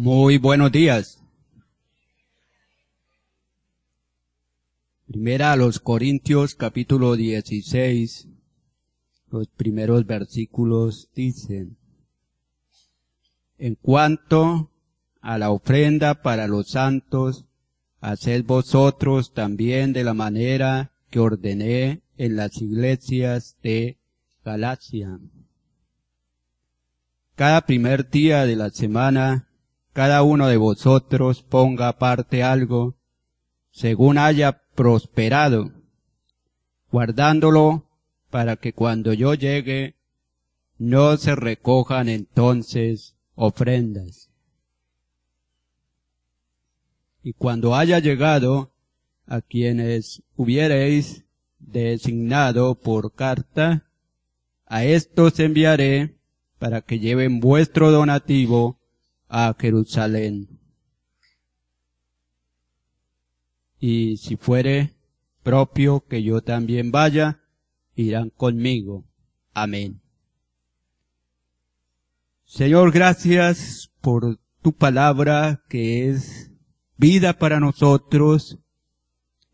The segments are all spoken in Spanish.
Muy buenos días. Primera a los Corintios capítulo 16, los primeros versículos dicen: En cuanto a la ofrenda para los santos, haced vosotros también de la manera que ordené en las iglesias de Galacia. Cada primer día de la semana, cada uno de vosotros ponga aparte algo, según haya prosperado, guardándolo para que cuando yo llegue, no se recojan entonces ofrendas. Y cuando haya llegado, a quienes hubiereis designado por carta, a estos enviaré para que lleven vuestro donativo a Jerusalén. Y si fuere propio que yo también vaya, irán conmigo. Amén. Señor, gracias por tu palabra que es vida para nosotros,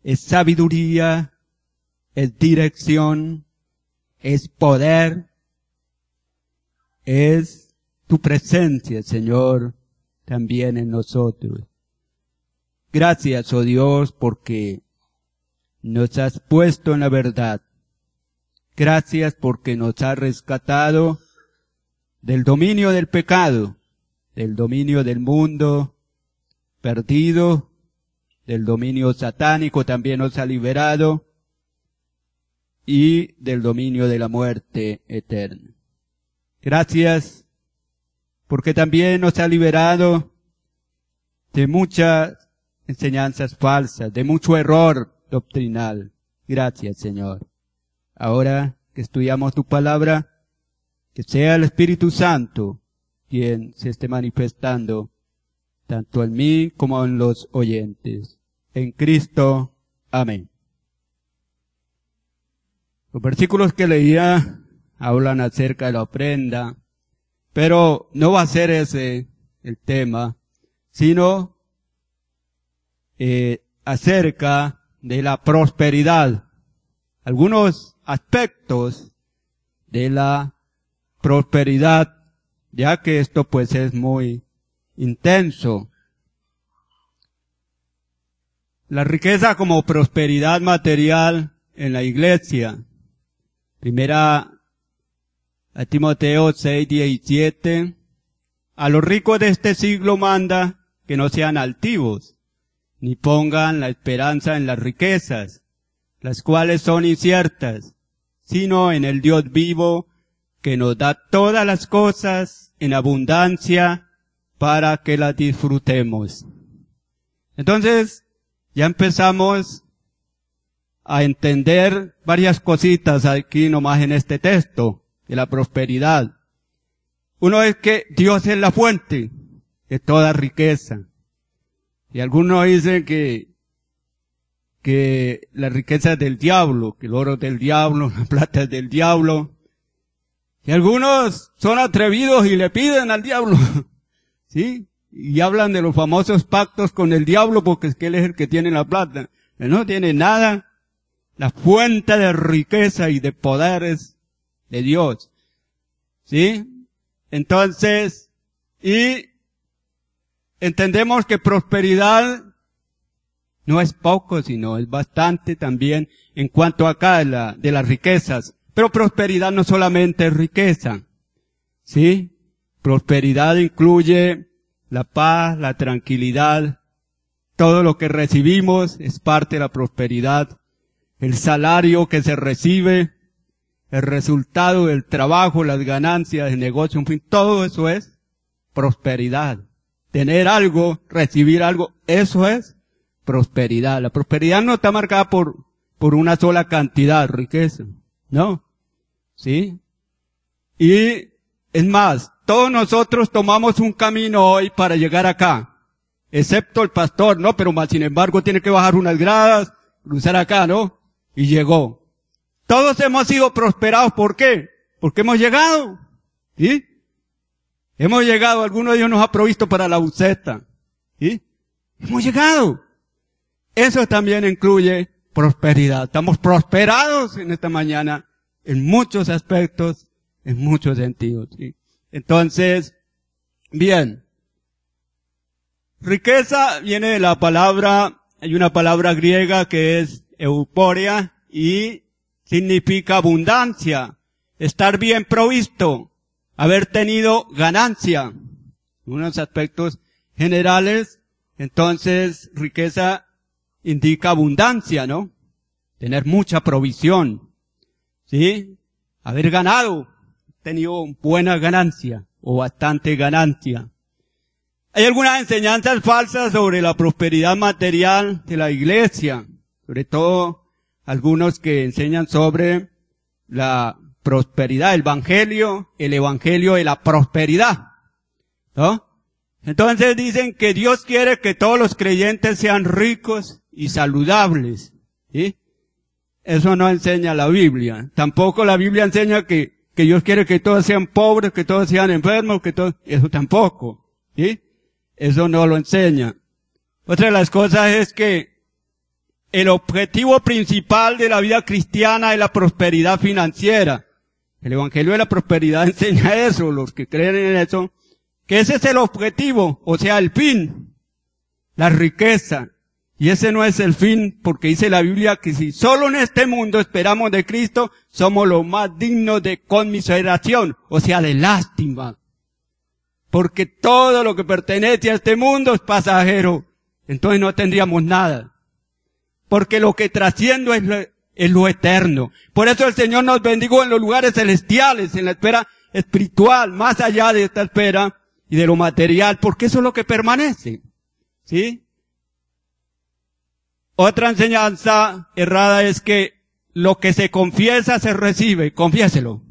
es sabiduría, es dirección, es poder, es tu presencia, Señor, también en nosotros. Gracias, oh Dios, porque nos has puesto en la verdad. Gracias porque nos has rescatado del dominio del pecado, del dominio del mundo perdido, del dominio satánico también nos ha liberado y del dominio de la muerte eterna. Gracias porque también nos ha liberado de muchas enseñanzas falsas, de mucho error doctrinal. Gracias, Señor. Ahora que estudiamos tu palabra, que sea el Espíritu Santo quien se esté manifestando, tanto en mí como en los oyentes. En Cristo. Amén. Los versículos que leía hablan acerca de la ofrenda, pero no va a ser ese el tema, sino acerca de la prosperidad. Algunos aspectos de la prosperidad, ya que esto pues es muy intenso. La riqueza como prosperidad material en la iglesia. Primera a Timoteo 6:17, a los ricos de este siglo manda que no sean altivos, ni pongan la esperanza en las riquezas, las cuales son inciertas, sino en el Dios vivo, que nos da todas las cosas en abundancia para que las disfrutemos. Entonces, ya empezamos a entender varias cositas aquí nomás en este texto de la prosperidad. Uno es que Dios es la fuente de toda riqueza. Y algunos dicen que la riqueza es del diablo, que el oro es del diablo, la plata es del diablo. Y algunos son atrevidos y le piden al diablo, ¿sí? Y hablan de los famosos pactos con el diablo porque es que él es el que tiene la plata. Él no tiene nada. La fuente de riqueza y de poderes de Dios. ¿Sí? Entonces, y entendemos que prosperidad no es poco, sino es bastante también en cuanto acá de las riquezas. Pero prosperidad no solamente es riqueza. ¿Sí? Prosperidad incluye la paz, la tranquilidad. Todo lo que recibimos es parte de la prosperidad. El salario que se recibe, el resultado del trabajo, las ganancias del negocio, en fin, todo eso es prosperidad. Tener algo, recibir algo, eso es prosperidad. La prosperidad no está marcada por una sola cantidad de riqueza, ¿no? ¿Sí? Y es más, todos nosotros tomamos un camino hoy para llegar acá, excepto el pastor, ¿no? Pero más sin embargo tiene que bajar unas gradas, cruzar acá, ¿no? Y llegó. Todos hemos sido prosperados, ¿por qué? Porque hemos llegado, ¿sí? Hemos llegado, alguno de Dios nos ha provisto para la buceta. ¿Sí? Hemos llegado. Eso también incluye prosperidad. Estamos prosperados en esta mañana en muchos aspectos, en muchos sentidos. ¿Sí? Entonces, bien. Riqueza viene de la palabra, hay una palabra griega que es euporia y significa abundancia, estar bien provisto, haber tenido ganancia. Unos aspectos generales, entonces riqueza indica abundancia, ¿no? Tener mucha provisión, ¿sí? Haber ganado, tenido buena ganancia o bastante ganancia. Hay algunas enseñanzas falsas sobre la prosperidad material de la iglesia, sobre todo algunos que enseñan sobre la prosperidad, el evangelio de la prosperidad, ¿no? Entonces dicen que Dios quiere que todos los creyentes sean ricos y saludables, ¿sí? Eso no enseña la Biblia. Tampoco la Biblia enseña que Dios quiere que todos sean pobres, que todos sean enfermos, eso tampoco, ¿sí? Eso no lo enseña. Otra de las cosas es que el objetivo principal de la vida cristiana es la prosperidad financiera. El Evangelio de la Prosperidad enseña eso, los que creen en eso, que ese es el objetivo, o sea, el fin, la riqueza. Y ese no es el fin, porque dice la Biblia que si solo en este mundo esperamos de Cristo, somos los más dignos de conmiseración, o sea, de lástima. Porque todo lo que pertenece a este mundo es pasajero. Entonces no tendríamos nada. Porque lo que trasciende es lo eterno. Por eso el Señor nos bendijo en los lugares celestiales, en la esfera espiritual, más allá de esta esfera y de lo material, porque eso es lo que permanece. ¿Sí? Otra enseñanza errada es que lo que se confiesa se recibe. Confiéselo.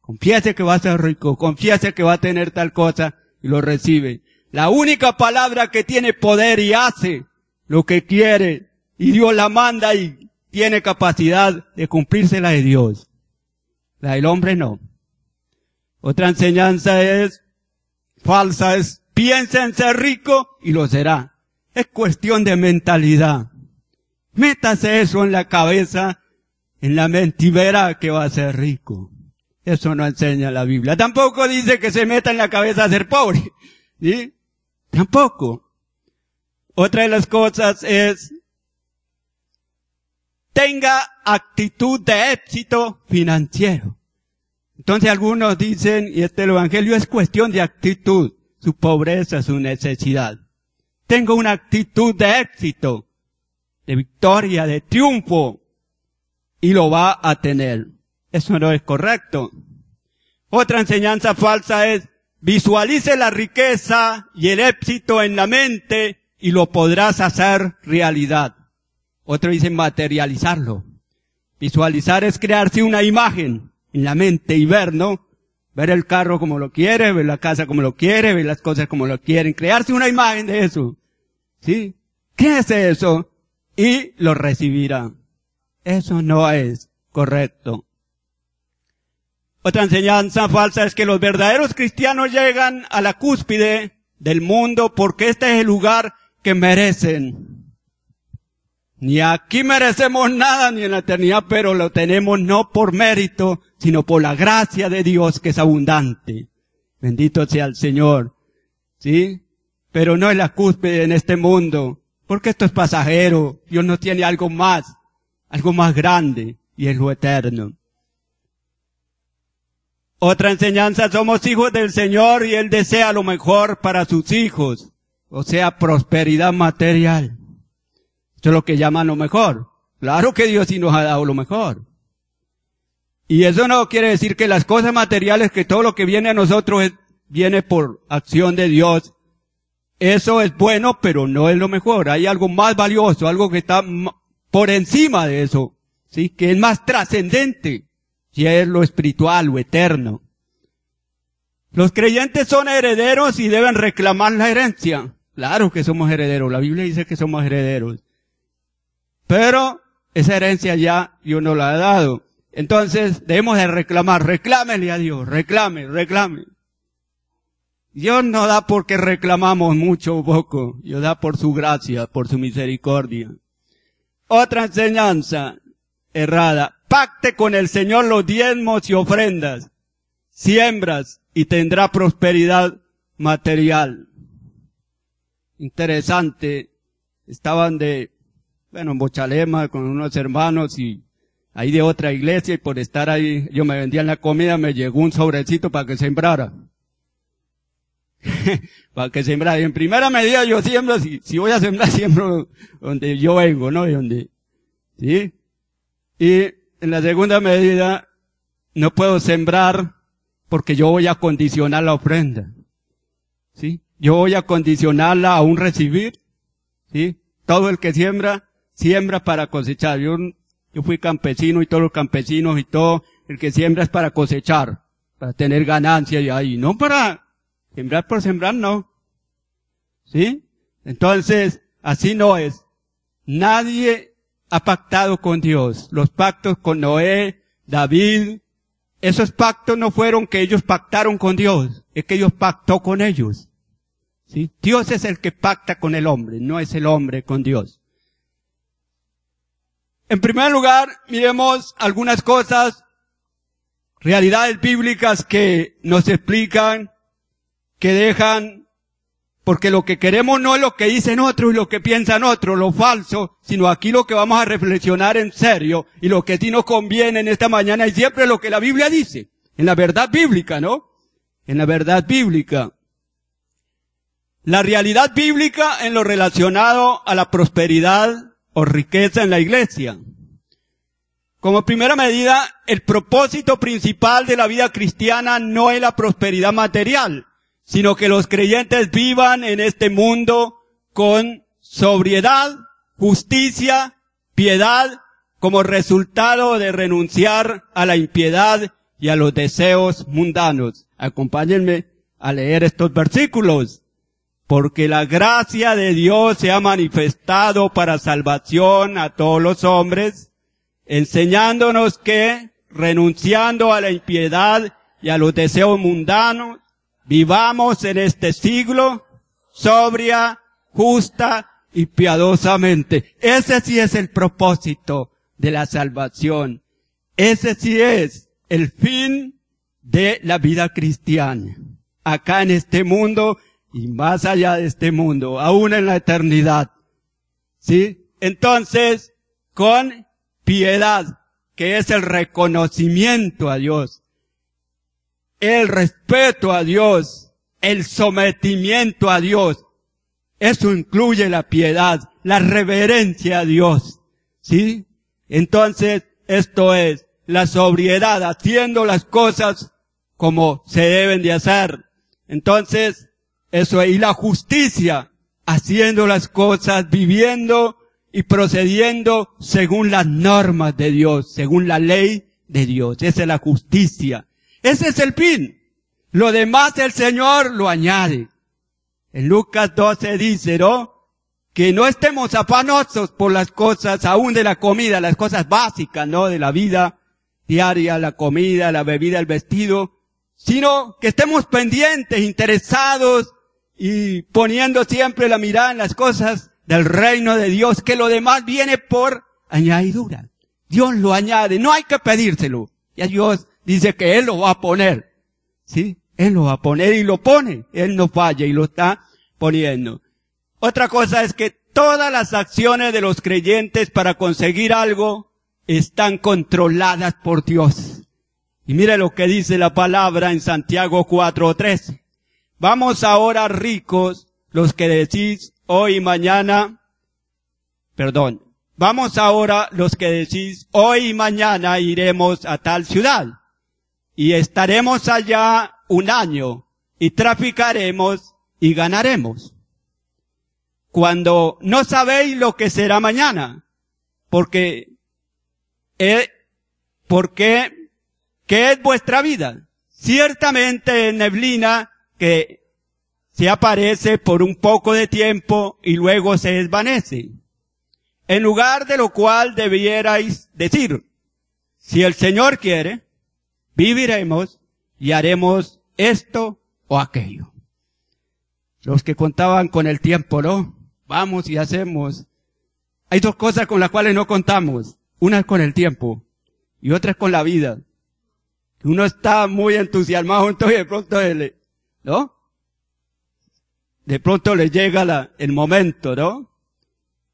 Confiese que va a ser rico, confiese que va a tener tal cosa y lo recibe. La única palabra que tiene poder y hace lo que quiere y Dios la manda y tiene capacidad de cumplirse la de Dios. La del hombre no. Otra enseñanza es falsa, es piensa en ser rico y lo será. Es cuestión de mentalidad. Métase eso en la cabeza, en la mente y verá que va a ser rico. Eso no enseña la Biblia. Tampoco dice que se meta en la cabeza a ser pobre. ¿Sí? Tampoco. Otra de las cosas es, tenga actitud de éxito financiero. Entonces algunos dicen, y el Evangelio es cuestión de actitud, su pobreza, su necesidad. Tenga una actitud de éxito, de victoria, de triunfo, y lo va a tener. Eso no es correcto. Otra enseñanza falsa es, visualice la riqueza y el éxito en la mente y lo podrás hacer realidad. Otro dice materializarlo. Visualizar es crearse una imagen en la mente y ver, ¿no? Ver el carro como lo quiere, ver la casa como lo quiere, ver las cosas como lo quieren. Crearse una imagen de eso. ¿Sí? Créese eso y lo recibirá. Eso no es correcto. Otra enseñanza falsa es que los verdaderos cristianos llegan a la cúspide del mundo porque este es el lugar que merecen. Ni aquí merecemos nada ni en la eternidad, pero lo tenemos no por mérito, sino por la gracia de Dios que es abundante. Bendito sea el Señor. ¿Sí? Pero no es la cúspide en este mundo, porque esto es pasajero. Dios no tiene algo más grande, y es lo eterno. Otra enseñanza, somos hijos del Señor y Él desea lo mejor para sus hijos. O sea, prosperidad material. Esto es lo que llaman lo mejor. Claro que Dios sí nos ha dado lo mejor. Y eso no quiere decir que las cosas materiales, que todo lo que viene a nosotros viene por acción de Dios. Eso es bueno, pero no es lo mejor. Hay algo más valioso, algo que está por encima de eso. ¿Sí? Que es más trascendente. Y es lo espiritual, lo eterno. Los creyentes son herederos y deben reclamar la herencia. Claro que somos herederos. La Biblia dice que somos herederos. Pero esa herencia ya Dios nos la ha dado. Entonces debemos de reclamar. Reclámele a Dios. Reclame. Dios no da porque reclamamos mucho o poco. Dios da por su gracia, por su misericordia. Otra enseñanza errada. Pacte con el Señor los diezmos y ofrendas. Siembras y tendrá prosperidad material. Interesante. Estaban en Bochalema con unos hermanos y ahí de otra iglesia, y por estar ahí, yo me vendían la comida, me llegó un sobrecito para que sembrara. Para que sembrara. Y en primera medida yo siembro, si voy a sembrar, siembro donde yo vengo, ¿no? ¿Sí? Y en la segunda medida, no puedo sembrar porque yo voy a condicionar la ofrenda. ¿Sí? Yo voy a condicionarla a un recibir. ¿Sí? Todo el que siembra, siembra para cosechar. Yo fui campesino y todos los campesinos y todo, el que siembra es para cosechar, para tener ganancia y ahí, no para sembrar por sembrar, no. ¿Sí? Entonces, así no es. Nadie ha pactado con Dios. Los pactos con Noé, David, esos pactos no fueron que ellos pactaron con Dios, es que Dios pactó con ellos. ¿Sí? Dios es el que pacta con el hombre, no es el hombre con Dios. En primer lugar, miremos algunas cosas, realidades bíblicas que nos explican, que dejan, porque lo que queremos no es lo que dicen otros y lo que piensan otros, lo falso, sino aquí lo que vamos a reflexionar en serio y lo que sí nos conviene en esta mañana y siempre lo que la Biblia dice, en la verdad bíblica, ¿no? En la verdad bíblica. La realidad bíblica en lo relacionado a la prosperidad o riqueza en la iglesia. Como primera medida, el propósito principal de la vida cristiana no es la prosperidad material, sino que los creyentes vivan en este mundo con sobriedad, justicia, piedad, como resultado de renunciar a la impiedad y a los deseos mundanos. Acompáñenme a leer estos versículos. Porque la gracia de Dios se ha manifestado para salvación a todos los hombres, enseñándonos que, renunciando a la impiedad y a los deseos mundanos, vivamos en este siglo sobria, justa y piadosamente. Ese sí es el propósito de la salvación. Ese sí es el fin de la vida cristiana. Acá en este mundo y más allá de este mundo, aún en la eternidad. ¿Sí? Entonces, con piedad, que es el reconocimiento a Dios, el respeto a Dios, el sometimiento a Dios. Eso incluye la piedad, la reverencia a Dios. ¿Sí? Entonces, esto es la sobriedad, haciendo las cosas como se deben de hacer. Entonces, eso es, y la justicia, haciendo las cosas, viviendo y procediendo según las normas de Dios, según la ley de Dios. Esa es la justicia. Ese es el fin. Lo demás el Señor lo añade. En Lucas 12 dice, ¿no? Que no estemos afanosos por las cosas, aún de la comida, las cosas básicas, ¿no? De la vida diaria, la comida, la bebida, el vestido, sino que estemos pendientes, interesados, y poniendo siempre la mirada en las cosas del reino de Dios, que lo demás viene por añadidura. Dios lo añade, no hay que pedírselo. Ya Dios dice que Él lo va a poner. ¿Sí? Él lo va a poner y lo pone. Él no falla y lo está poniendo. Otra cosa es que todas las acciones de los creyentes para conseguir algo están controladas por Dios. Y mire lo que dice la palabra en Santiago 4:13. Vamos ahora ricos, los que decís hoy y mañana, vamos ahora los que decís hoy y mañana iremos a tal ciudad y estaremos allá un año y traficaremos y ganaremos. Cuando no sabéis lo que será mañana, ¿qué es vuestra vida? Ciertamente es neblina que se aparece por un poco de tiempo y luego se desvanece. En lugar de lo cual debierais decir, si el Señor quiere, viviremos y haremos esto o aquello. los que contaban con el tiempo, ¿no? Vamos y hacemos. Hay dos cosas con las cuales no contamos. Una es con el tiempo y otra es con la vida. Uno está muy entusiasmado, entonces de pronto ¿no? De pronto le llega el momento, ¿no?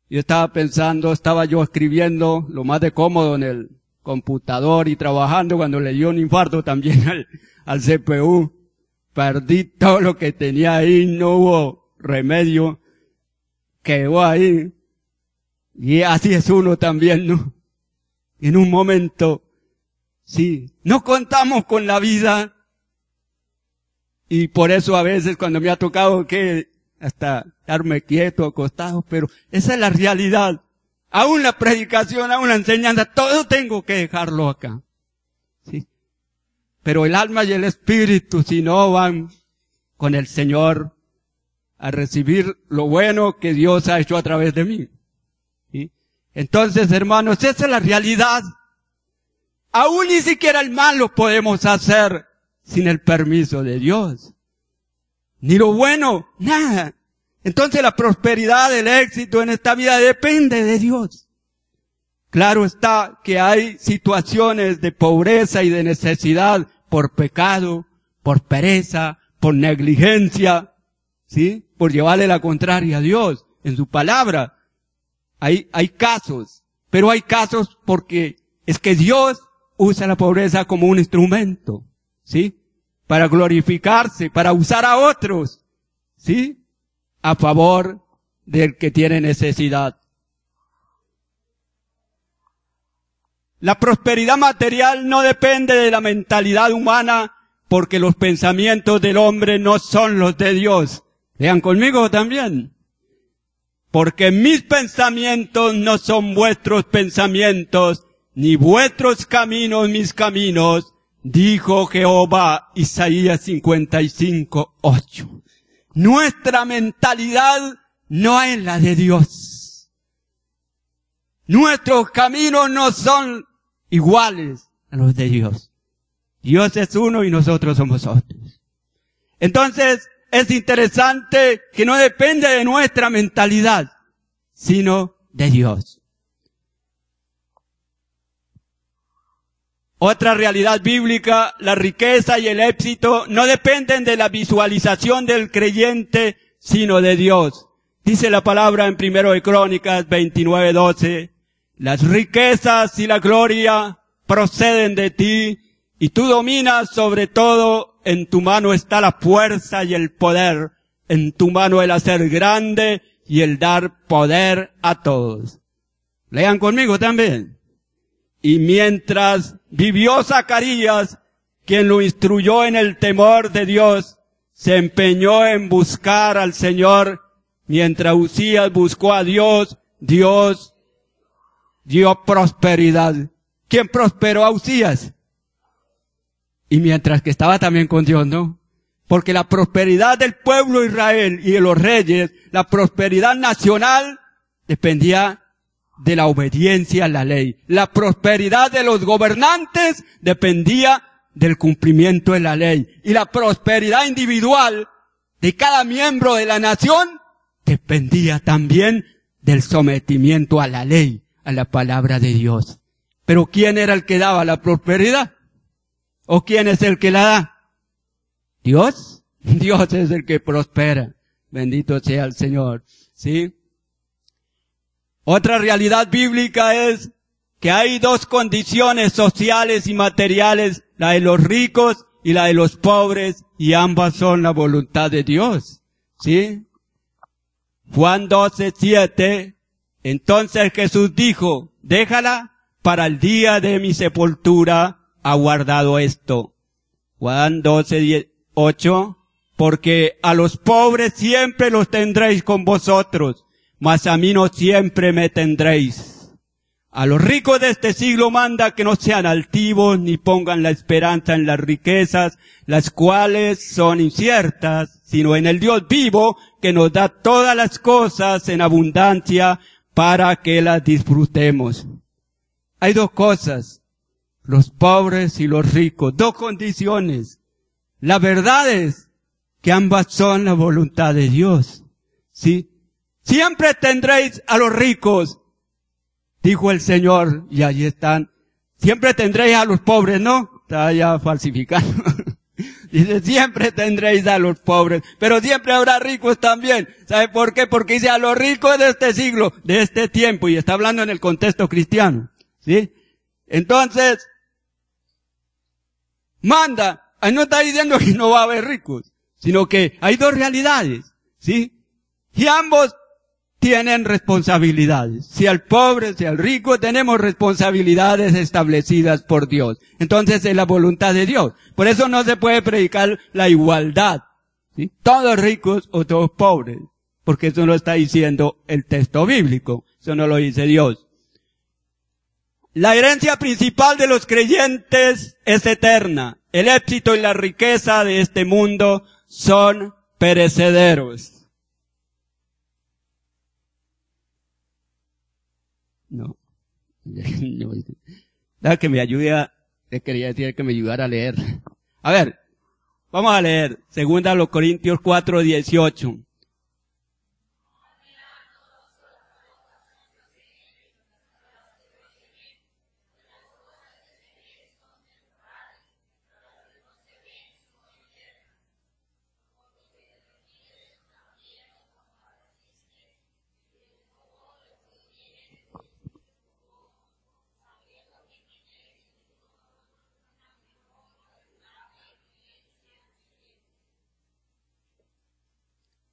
Yo estaba yo escribiendo lo más de cómodo en el computador y trabajando cuando le dio un infarto también al CPU. Perdí todo lo que tenía ahí, no hubo remedio, quedó ahí. Y así es uno también, ¿no? En un momento, sí, no contamos con la vida. Y por eso a veces cuando me ha tocado hasta darme quieto, acostado, pero esa es la realidad. Aún la predicación, aún la enseñanza, todo tengo que dejarlo acá. ¿Sí? Pero el alma y el espíritu, si no van con el Señor a recibir lo bueno que Dios ha hecho a través de mí. ¿Sí? Entonces, hermanos, esa es la realidad. Aún ni siquiera el mal lo podemos hacer sin el permiso de Dios. Ni lo bueno, nada. Entonces la prosperidad, el éxito en esta vida depende de Dios. Claro está que hay situaciones de pobreza y de necesidad por pecado, por pereza, por negligencia, ¿sí? Por llevarle la contraria a Dios en su palabra. Hay casos, pero hay casos porque es que Dios usa la pobreza como un instrumento, ¿sí? Para glorificarse, para usar a otros, ¿sí? A favor del que tiene necesidad. La prosperidad material no depende de la mentalidad humana porque los pensamientos del hombre no son los de Dios. Lean conmigo también. Porque mis pensamientos no son vuestros pensamientos, ni vuestros caminos mis caminos, dijo Jehová. Isaías 55:8. Nuestra mentalidad no es la de Dios. Nuestros caminos no son iguales a los de Dios. Dios es uno y nosotros somos otros. Entonces, es interesante que no depende de nuestra mentalidad, sino de Dios. Otra realidad bíblica, la riqueza y el éxito no dependen de la visualización del creyente, sino de Dios. Dice la palabra en 1 de Crónicas 29:12, las riquezas y la gloria proceden de ti, y tú dominas sobre todo, en tu mano está la fuerza y el poder, en tu mano el hacer grande y el dar poder a todos. Lean conmigo también. Y mientras vivió Zacarías, quien lo instruyó en el temor de Dios, se empeñó en buscar al Señor, mientras Uzías buscó a Dios, Dios dio prosperidad. ¿Quién prosperó a Uzías? Y mientras que estaba también con Dios, ¿no? Porque la prosperidad del pueblo de Israel y de los reyes, la prosperidad nacional, dependía de la obediencia a la ley. La prosperidad de los gobernantes dependía del cumplimiento de la ley. Y la prosperidad individual de cada miembro de la nación dependía también del sometimiento a la ley, a la palabra de Dios. Pero ¿quién era el que daba la prosperidad? ¿O quién es el que la da? ¿Dios? Dios es el que prospera. Bendito sea el Señor. ¿Sí? Otra realidad bíblica es que hay dos condiciones sociales y materiales, la de los ricos y la de los pobres, y ambas son la voluntad de Dios. ¿Sí? Juan 12:7, entonces Jesús dijo, déjala, para el día de mi sepultura ha guardado esto. Juan 12:8, porque a los pobres siempre los tendréis con vosotros, mas a mí no siempre me tendréis. A los ricos de este siglo manda que no sean altivos ni pongan la esperanza en las riquezas, las cuales son inciertas, sino en el Dios vivo que nos da todas las cosas en abundancia para que las disfrutemos. Hay dos cosas, los pobres y los ricos, dos condiciones. La verdad es que ambas son la voluntad de Dios. ¿Sí? Siempre tendréis a los ricos, dijo el Señor, y allí están. Siempre tendréis a los pobres, ¿no? Está ya falsificando. Dice, siempre tendréis a los pobres, pero siempre habrá ricos también. ¿Sabe por qué? Porque dice a los ricos de este siglo, de este tiempo, y está hablando en el contexto cristiano. ¿Sí? Entonces, manda, ahí no está diciendo que no va a haber ricos, sino que hay dos realidades, ¿sí? Y ambos tienen responsabilidades. Sea el pobre, sea el rico, tenemos responsabilidades establecidas por Dios. Entonces es la voluntad de Dios. Por eso no se puede predicar la igualdad, ¿sí? Todos ricos o todos pobres, porque eso no está diciendo el texto bíblico, eso no lo dice Dios. La herencia principal de los creyentes es eterna. El éxito y la riqueza de este mundo son perecederos. No. Da que me ayude le quería decir que me ayudara a leer. A ver, vamos a leer. 2 Corintios 4:18.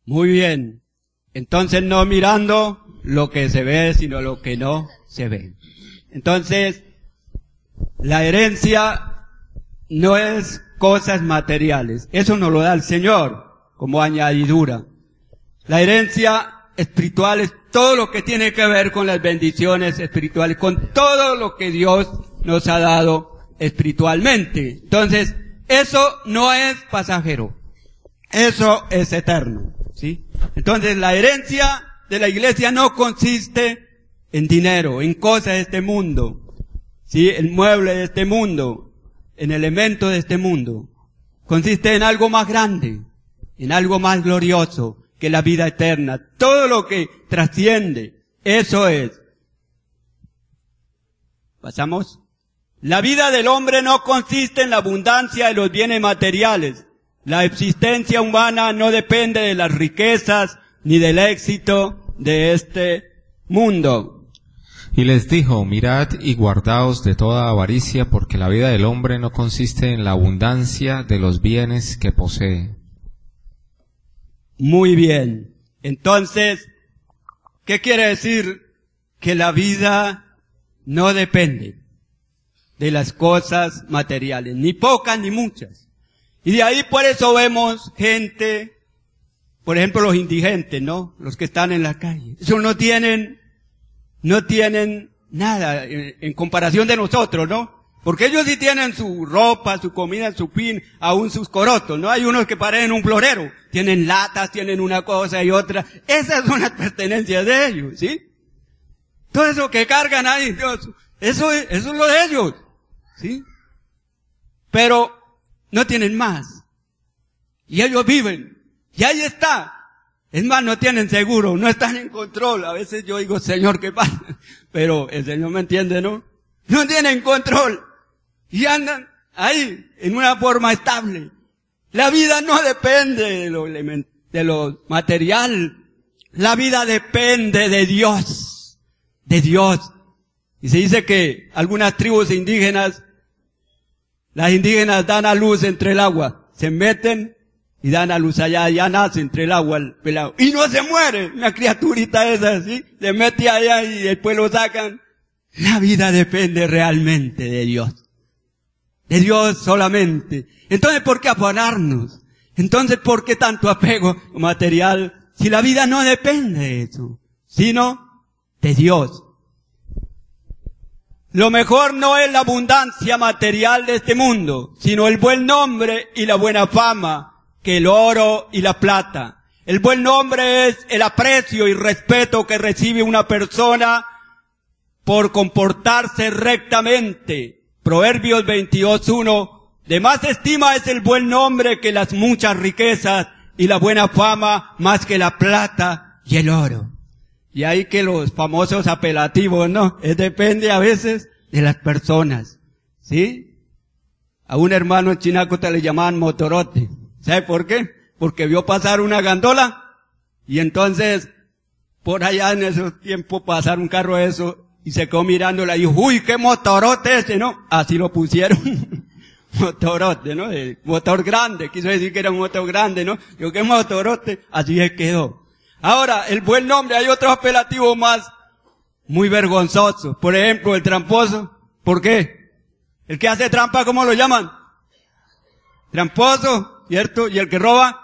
Muy bien. Entonces no mirando lo que se ve, sino lo que no se ve. Entonces, la herencia no es cosas materiales. Eso nos lo da el Señor como añadidura. La herencia espiritual es todo lo que tiene que ver con las bendiciones espirituales, con todo lo que Dios nos ha dado espiritualmente. Entonces, eso no es pasajero. Eso es eterno. ¿Sí? Entonces la herencia de la iglesia no consiste en dinero, en cosas de este mundo, ¿sí? En muebles de este mundo, en elementos de este mundo. Consiste en algo más grande, en algo más glorioso que la vida eterna. Todo lo que trasciende, eso es. ¿Pasamos? La vida del hombre no consiste en la abundancia de los bienes materiales. La existencia humana no depende de las riquezas ni del éxito de este mundo. Y les dijo, mirad y guardaos de toda avaricia, porque la vida del hombre no consiste en la abundancia de los bienes que posee. Muy bien. Entonces, ¿qué quiere decir? Que la vida no depende de las cosas materiales, ni pocas ni muchas. Y de ahí por eso vemos gente, por ejemplo los indigentes, ¿no? Los que están en la calle. Ellos no tienen nada en comparación de nosotros, ¿no? Porque ellos sí tienen su ropa, su comida, su pin, aún sus corotos, ¿no? Hay unos que parecen un florero. Tienen latas, tienen una cosa y otra. Esas son las pertenencias de ellos, ¿sí? Todo eso que cargan ahí, Dios, eso es lo de ellos, ¿sí? Pero no tienen más. Y ellos viven. Y ahí está. Es más, no tienen seguro, no están en control. A veces yo digo, Señor, ¿qué pasa? Pero el Señor me entiende, ¿no? No tienen control. Y andan ahí, en una forma estable. La vida no depende de lo material. La vida depende de Dios. De Dios. Y se dice que algunas tribus indígenas, las indígenas dan a luz entre el agua, se meten y dan a luz allá, ya nace entre el agua el pelado. Y no se muere, una criaturita esa, ¿sí? Se mete allá y después lo sacan. La vida depende realmente de Dios. De Dios solamente. Entonces, ¿por qué afanarnos? Entonces, ¿por qué tanto apego material? Si la vida no depende de eso, sino de Dios. Lo mejor no es la abundancia material de este mundo, sino el buen nombre y la buena fama, que el oro y la plata. El buen nombre es el aprecio y respeto que recibe una persona por comportarse rectamente. Proverbios 22:1. De más estima es el buen nombre que las muchas riquezas, y la buena fama más que la plata y el oro. Y ahí que los famosos apelativos, ¿no? Depende a veces de las personas, ¿sí? A un hermano en Chinacota le llamaban motorote. ¿Sabe por qué? Porque vio pasar una gandola y entonces por allá en esos tiempos pasar un carro de eso y se quedó mirándola y dijo, uy, qué motorote ese, ¿no? Así lo pusieron. Motorote, ¿no? Motor grande, quiso decir que era un motor grande, ¿no? Digo, qué motorote, así se quedó. Ahora, el buen nombre, hay otros apelativos más muy vergonzosos. Por ejemplo, el tramposo. ¿Por qué? El que hace trampa, ¿cómo lo llaman? Tramposo, ¿cierto? ¿Y el que roba?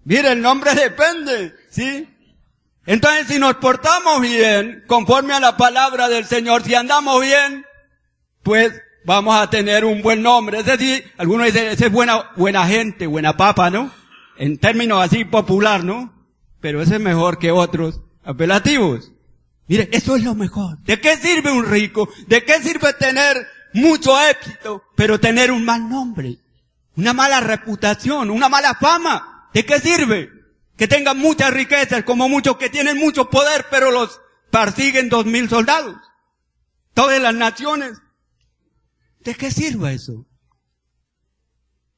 Mire, el nombre depende, ¿sí? Entonces, si nos portamos bien, conforme a la palabra del Señor, si andamos bien, pues vamos a tener un buen nombre. Es decir, algunos dicen, ese es buena gente, buena papa, ¿no? En términos así popular, ¿no? Pero ese es mejor que otros apelativos. Mire, eso es lo mejor. ¿De qué sirve un rico? ¿De qué sirve tener mucho éxito, pero tener un mal nombre? Una mala reputación, una mala fama. ¿De qué sirve? Que tengan muchas riquezas, como muchos que tienen mucho poder, pero los persiguen 2,000 soldados. Todas las naciones. ¿De qué sirve eso?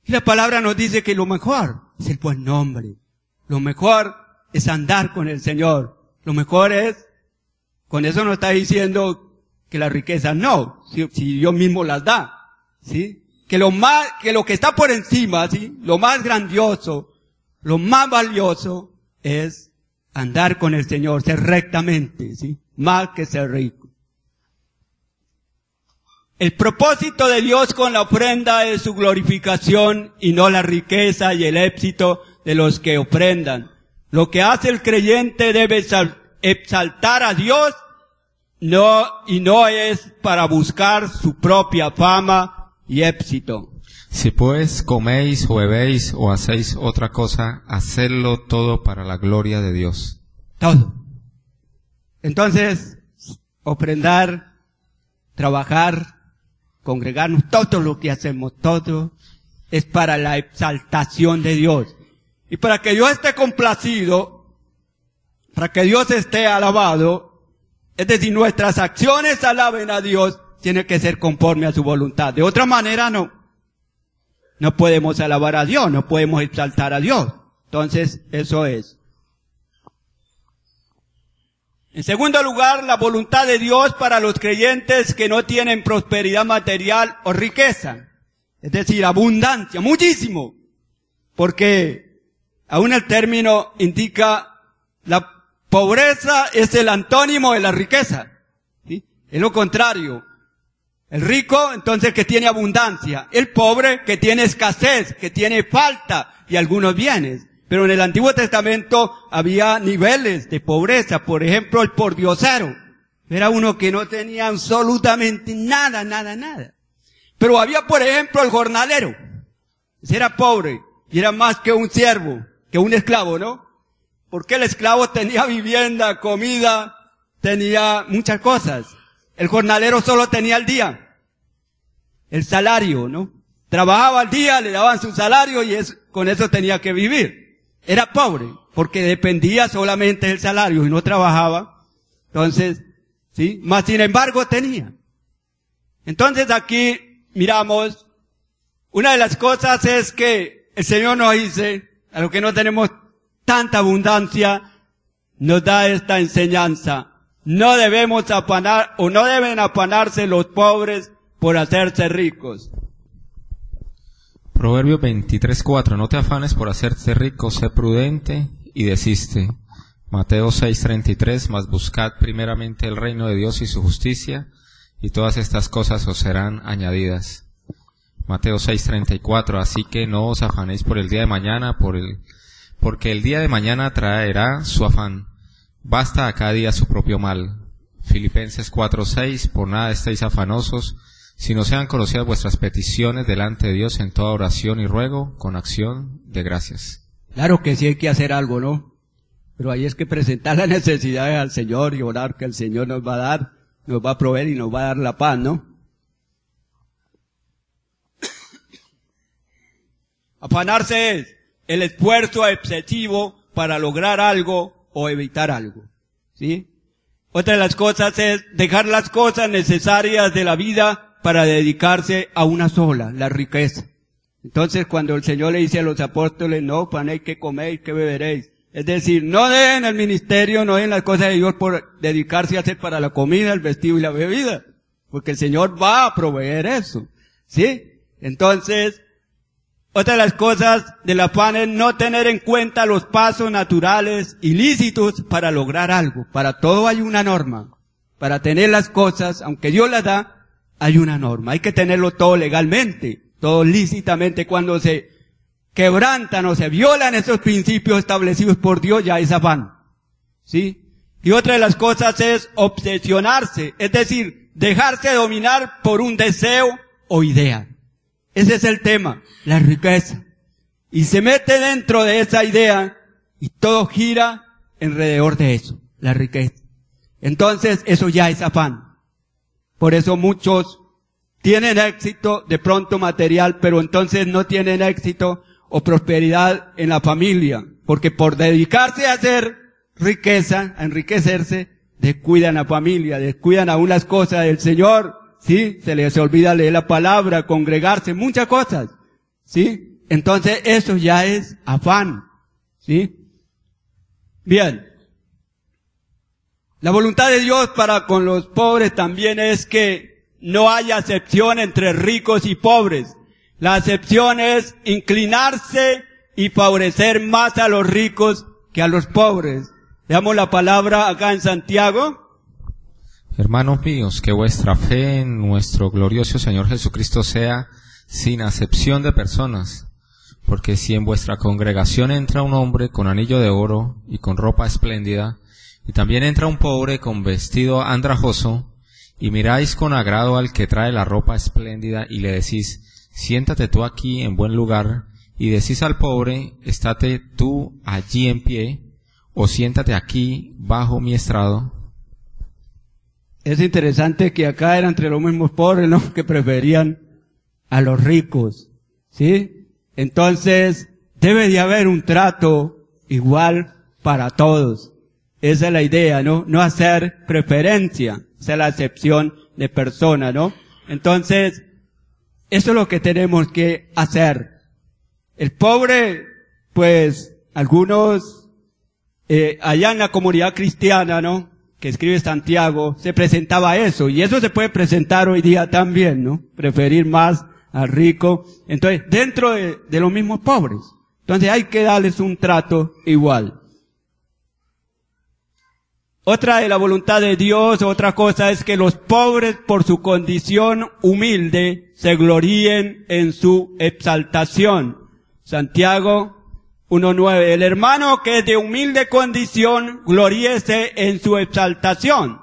Y la palabra nos dice que lo mejor es el buen nombre. Lo mejor es andar con el Señor. Lo mejor es, con eso no está diciendo que la riqueza no, si Dios mismo las da, ¿sí? Que lo que está por encima, ¿sí? Lo más grandioso, lo más valioso es andar con el Señor, ser rectamente, ¿sí? Más que ser rico. El propósito de Dios con la ofrenda es su glorificación y no la riqueza y el éxito de los que ofrendan. Lo que hace el creyente debe exaltar a Dios, y no es para buscar su propia fama y éxito. Si pues coméis o bebéis o hacéis otra cosa, hacedlo todo para la gloria de Dios. Todo. Entonces, ofrendar, trabajar, congregarnos, todo lo que hacemos, todo es para la exaltación de Dios. Y para que Dios esté complacido, para que Dios esté alabado, es decir, nuestras acciones alaben a Dios, tiene que ser conforme a su voluntad. De otra manera no. No podemos alabar a Dios, no podemos exaltar a Dios. Entonces, eso es. En segundo lugar, la voluntad de Dios para los creyentes que no tienen prosperidad material o riqueza. Es decir, abundancia, muchísimo. Porque aún el término indica la pobreza es el antónimo de la riqueza. ¿Sí? Es lo contrario. El rico, entonces, que tiene abundancia. El pobre, que tiene escasez, que tiene falta y algunos bienes. Pero en el Antiguo Testamento había niveles de pobreza. Por ejemplo, el pordiosero. Era uno que no tenía absolutamente nada. Pero había, por ejemplo, el jornalero. Ese era pobre y era más que un siervo, que un esclavo, ¿no? Porque el esclavo tenía vivienda, comida, tenía muchas cosas. El jornalero solo tenía el día, el salario, ¿no? Trabajaba al día, le daban su salario y con eso tenía que vivir. Era pobre, porque dependía solamente del salario y no trabajaba. Entonces, ¿sí? Mas sin embargo tenía. Entonces aquí miramos, una de las cosas es que el Señor nos dice, a los que no tenemos tanta abundancia, nos da esta enseñanza. No debemos afanar, o no deben afanarse los pobres por hacerse ricos. Proverbios 23:4. No te afanes por hacerte rico, sé prudente y desiste. Mateo 6:33. Mas buscad primeramente el reino de Dios y su justicia, y todas estas cosas os serán añadidas. Mateo 6:34. Así que no os afanéis por el día de mañana, porque el día de mañana traerá su afán. Basta a cada día su propio mal. Filipenses 4:6. Por nada estéis afanosos, sino sean conocidas vuestras peticiones delante de Dios en toda oración y ruego, con acción de gracias. Claro que sí hay que hacer algo, ¿no? Pero ahí es que presentar las necesidades al Señor y orar que el Señor nos va a dar, nos va a proveer y nos va a dar la paz, ¿no? Afanarse es el esfuerzo excesivo para lograr algo o evitar algo, ¿sí? Otra de las cosas es dejar las cosas necesarias de la vida para dedicarse a una sola, la riqueza. Entonces cuando el Señor le dice a los apóstoles, no afanéis qué coméis, qué beberéis, es decir, no dejen el ministerio, no dejen las cosas de Dios por dedicarse a hacer para la comida, el vestido y la bebida, porque el Señor va a proveer eso, ¿sí? Entonces, otra de las cosas del afán es no tener en cuenta los pasos naturales ilícitos para lograr algo. Para todo hay una norma. Para tener las cosas, aunque Dios las da, hay una norma. Hay que tenerlo todo legalmente, todo lícitamente. Cuando se quebrantan o se violan esos principios establecidos por Dios, ya es afán, ¿sí? Y otra de las cosas es obsesionarse, es decir, dejarse dominar por un deseo o idea. Ese es el tema, la riqueza. Y se mete dentro de esa idea y todo gira alrededor de eso, la riqueza. Entonces eso ya es afán. Por eso muchos tienen éxito de pronto material, pero entonces no tienen éxito o prosperidad en la familia. Porque por dedicarse a hacer riqueza, a enriquecerse, descuidan a la familia, descuidan aún las cosas del Señor. ¿Sí? Se les olvida leer la palabra, congregarse, muchas cosas, ¿sí? Entonces eso ya es afán, ¿sí? Bien. La voluntad de Dios para con los pobres también es que no haya acepción entre ricos y pobres. La acepción es inclinarse y favorecer más a los ricos que a los pobres. Veamos la palabra acá en Santiago. Hermanos míos, que vuestra fe en nuestro glorioso Señor Jesucristo sea sin acepción de personas, porque si en vuestra congregación entra un hombre con anillo de oro y con ropa espléndida, y también entra un pobre con vestido andrajoso, y miráis con agrado al que trae la ropa espléndida y le decís, siéntate tú aquí en buen lugar, y decís al pobre, estate tú allí en pie, o siéntate aquí bajo mi estrado. Es interesante que acá eran entre los mismos pobres, ¿no? Que preferían a los ricos, ¿sí? Entonces, debe de haber un trato igual para todos. Esa es la idea, ¿no? No hacer preferencia, esa es la acepción de persona, ¿no? Entonces, eso es lo que tenemos que hacer. El pobre, pues, algunos, allá en la comunidad cristiana, ¿no? Que escribe Santiago, se presentaba eso, y eso se puede presentar hoy día también, ¿no? Preferir más al rico. Entonces, dentro de los mismos pobres. Entonces hay que darles un trato igual. Otra de la voluntad de Dios, otra cosa es que los pobres por su condición humilde se gloríen en su exaltación. Santiago 1:9. El hermano que es de humilde condición, gloríese en su exaltación.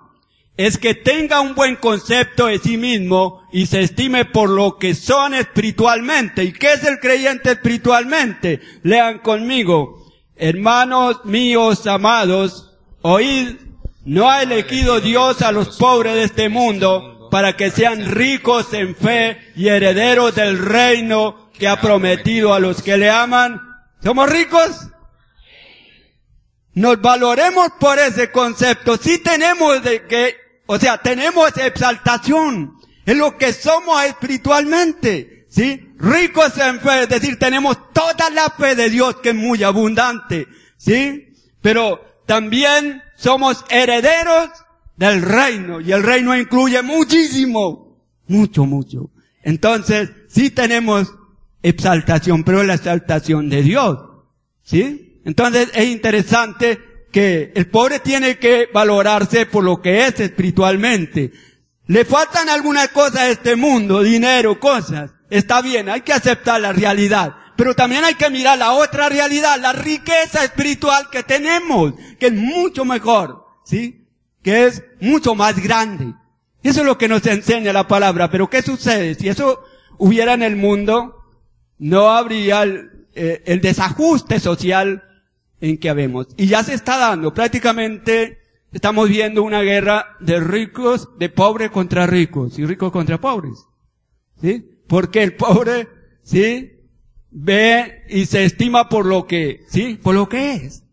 Es que tenga un buen concepto de sí mismo y se estime por lo que son espiritualmente. ¿Y qué es el creyente espiritualmente? Lean conmigo. Hermanos míos amados, oíd, no ha elegido Dios a los pobres de este mundo para que sean ricos en fe y herederos del reino que ha prometido a los que le aman. ¿Somos ricos? Nos valoremos por ese concepto. Sí tenemos tenemos exaltación. Es lo que somos espiritualmente. ¿Sí? Ricos en fe, es decir, tenemos toda la fe de Dios que es muy abundante. ¿Sí? Pero también somos herederos del reino. Y el reino incluye muchísimo. Mucho. Entonces, sí tenemos exaltación, pero es la exaltación de Dios, ¿sí? Entonces es interesante que el pobre tiene que valorarse por lo que es espiritualmente. Le faltan algunas cosas a este mundo, dinero, cosas. Está bien, hay que aceptar la realidad, pero también hay que mirar la otra realidad, la riqueza espiritual que tenemos, que es mucho mejor, ¿sí? Que es mucho más grande. Eso es lo que nos enseña la palabra. Pero ¿qué sucede? Si eso hubiera en el mundo, no habría el desajuste social en que habemos. Y ya se está dando. Prácticamente estamos viendo una guerra de ricos, de pobres contra ricos y ricos contra pobres. ¿Sí? Porque el pobre, ¿sí? ve y se estima por lo que, ¿sí? Por lo que es.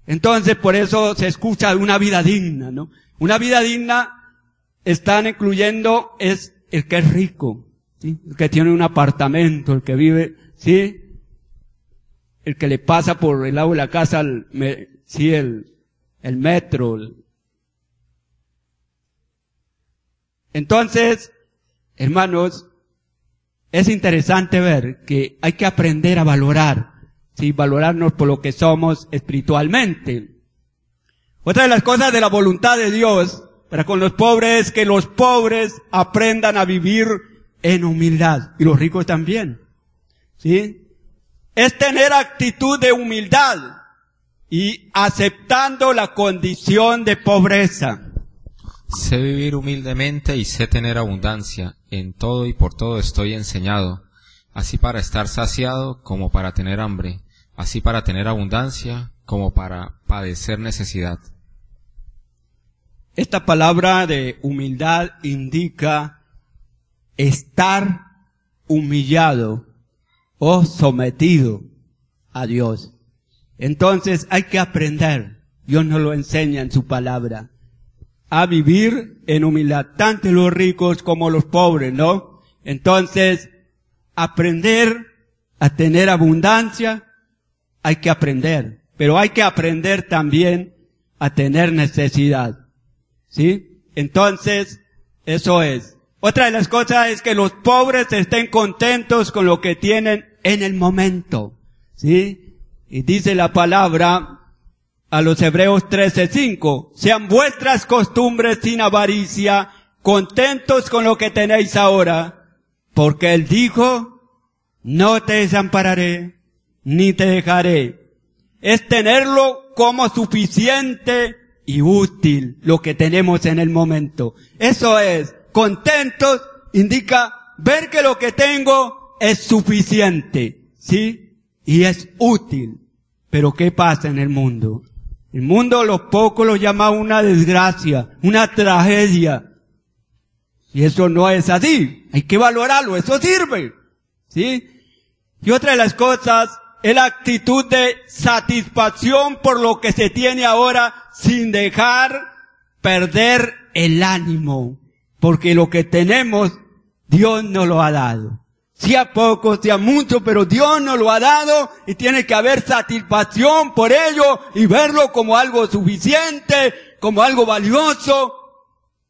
Entonces, por eso se escucha una vida digna, ¿no? Una vida digna están incluyendo es el que es rico, ¿sí? El que tiene un apartamento, el que vive, ¿sí? El que le pasa por el lado de la casa, el metro. Entonces, hermanos, es interesante ver que hay que aprender a valorar, ¿sí? Valorarnos por lo que somos espiritualmente. Otra de las cosas de la voluntad de Dios para con los pobres es que los pobres aprendan a vivir en humildad, y los ricos también, ¿sí? Es tener actitud de humildad y aceptando la condición de pobreza. Sé vivir humildemente y sé tener abundancia. En todo y por todo estoy enseñado, así para estar saciado como para tener hambre, así para tener abundancia como para padecer necesidad. Esta palabra de humildad indica estar humillado o sometido a Dios. Entonces hay que aprender, Dios nos lo enseña en su palabra, a vivir en humildad, tanto los ricos como los pobres, ¿no? Entonces, aprender a tener abundancia, hay que aprender, pero hay que aprender también a tener necesidad, ¿sí? Entonces, eso es. Otra de las cosas es que los pobres estén contentos con lo que tienen en el momento, ¿sí? Y dice la palabra a los Hebreos 13:5, sean vuestras costumbres sin avaricia, contentos con lo que tenéis ahora, porque Él dijo, no te desampararé, ni te dejaré. Es tenerlo como suficiente y útil lo que tenemos en el momento. Eso es, contentos indica ver que lo que tengo es suficiente, ¿sí? Y es útil. Pero ¿qué pasa en el mundo? El mundo los pocos lo llama una desgracia, una tragedia. Y eso no es así. Hay que valorarlo, eso sirve, ¿sí? Y otra de las cosas es la actitud de satisfacción por lo que se tiene ahora sin dejar perder el ánimo. Porque lo que tenemos, Dios nos lo ha dado. Sea poco, sea mucho, pero Dios nos lo ha dado y tiene que haber satisfacción por ello y verlo como algo suficiente, como algo valioso,